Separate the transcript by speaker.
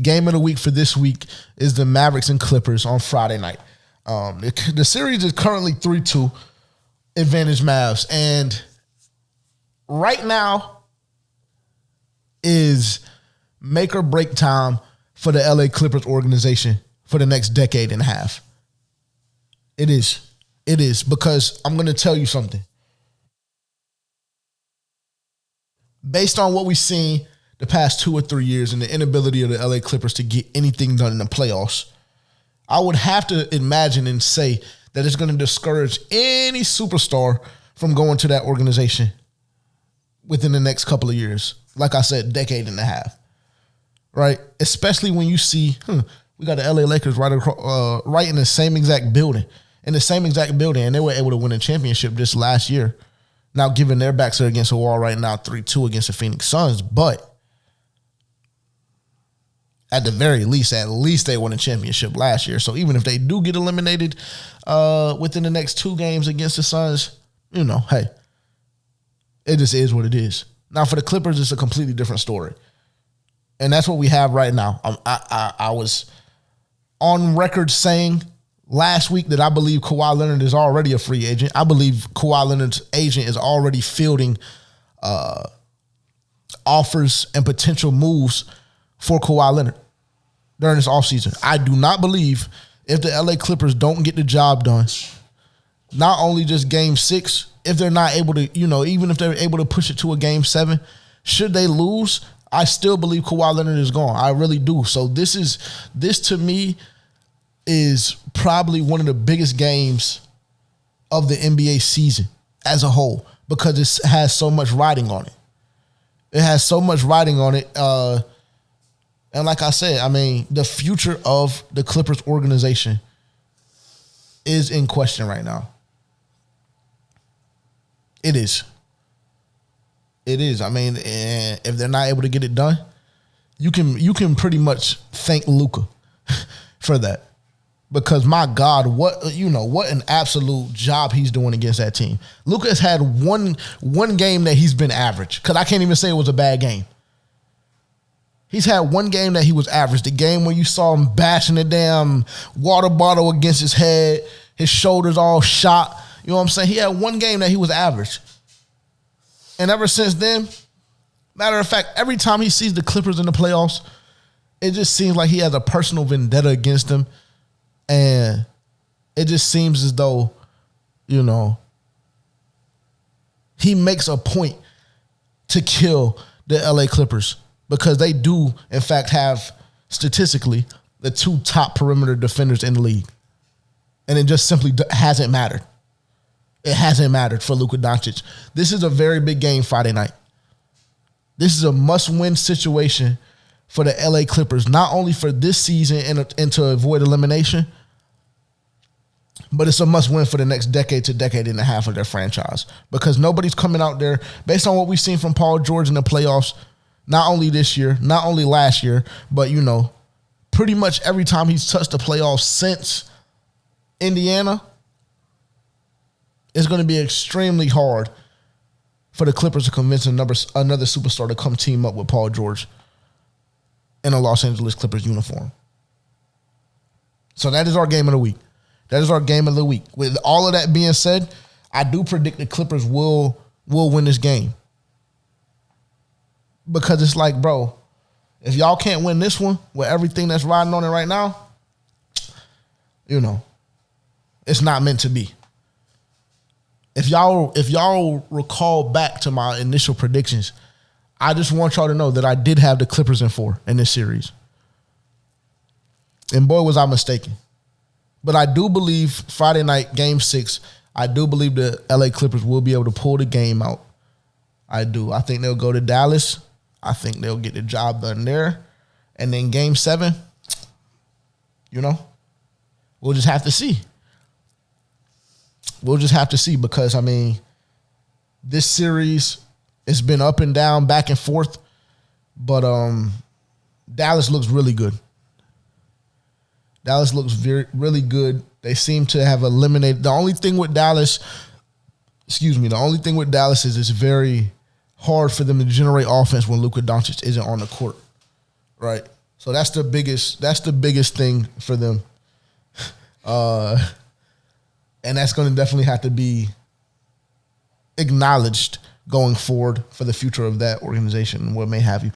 Speaker 1: Game of the week for this week is the Mavericks and Clippers on Friday night. The series is currently 3-2, advantage Mavs. And right now is make or break time for the LA Clippers organization for the next decade and a half. It is. It is, because I'm going to tell you something. Based on what we've seen the past 2 or 3 years and the inability of the LA Clippers to get anything done in the playoffs, I would have to imagine and say that it's going to discourage any superstar from going to that organization within the next couple of years. Like I said, decade and a half, right? Especially when you see, we got the LA Lakers right in the same exact building. And they were able to win a championship this last year. Now, given their backs are against the wall right now, 3-2 against the Phoenix Suns, but at the very least, they won a championship last year. So even if they do get eliminated within the next 2 games against the Suns, hey, it just is what it is. Now, for the Clippers, it's a completely different story. And that's what we have right now. I was on record saying last week that I believe Kawhi Leonard is already a free agent. I believe Kawhi Leonard's agent is already fielding offers and potential moves for Kawhi Leonard during this offseason. I do not believe if the LA Clippers don't get the job done, not only just game 6, if they're not able to, even if they're able to push it to a game 7, should they lose, I still believe Kawhi Leonard is gone. I really do. So this to me is probably one of the biggest games of the NBA season as a whole, because it has so much riding on it. It has so much riding on it. And like I said, the future of the Clippers organization is in question right now. It is. It is. If they're not able to get it done, you can pretty much thank Luka for that. Because my God, what an absolute job he's doing against that team. Luka has had one game that he's been average, because I can't even say it was a bad game. He's had one game that he was average. The game where you saw him bashing the damn water bottle against his head, his shoulders all shot. You know what I'm saying? He had one game that he was average. And ever since then, matter of fact, every time he sees the Clippers in the playoffs, it just seems like he has a personal vendetta against them. And it just seems as though, he makes a point to kill the LA Clippers, because they do, in fact, have statistically the 2 top perimeter defenders in the league. And it just simply hasn't mattered. It hasn't mattered for Luka Doncic. This is a very big game Friday night. This is a must-win situation for the LA Clippers, not only for this season and to avoid elimination, but it's a must-win for the next decade to decade and a half of their franchise, because nobody's coming out there, based on what we've seen from Paul George in the playoffs, not only this year, not only last year, but, pretty much every time he's touched the playoffs since Indiana, it's going to be extremely hard for the Clippers to convince another superstar to come team up with Paul George in a Los Angeles Clippers uniform. So that is our game of the week. With all of that being said, I do predict the Clippers will win this game. Because it's like, bro, if y'all can't win this one with everything that's riding on it right now, it's not meant to be. If y'all recall back to my initial predictions, I just want y'all to know that I did have the Clippers in 4 in this series. And boy, was I mistaken. But I do believe Friday night, game 6, I do believe the LA Clippers will be able to pull the game out. I do. I think they'll go to Dallas. I think they'll get the job done there. And then game 7, we'll just have to see. We'll just have to see, because, this series, it's been up and down, back and forth. But Dallas looks really good. Dallas looks really good. They seem to have eliminated. The only thing with Dallas is it's very hard for them to generate offense when Luka Doncic isn't on the court, right? So that's the biggest thing for them. And that's going to definitely have to be acknowledged going forward for the future of that organization and what may have you.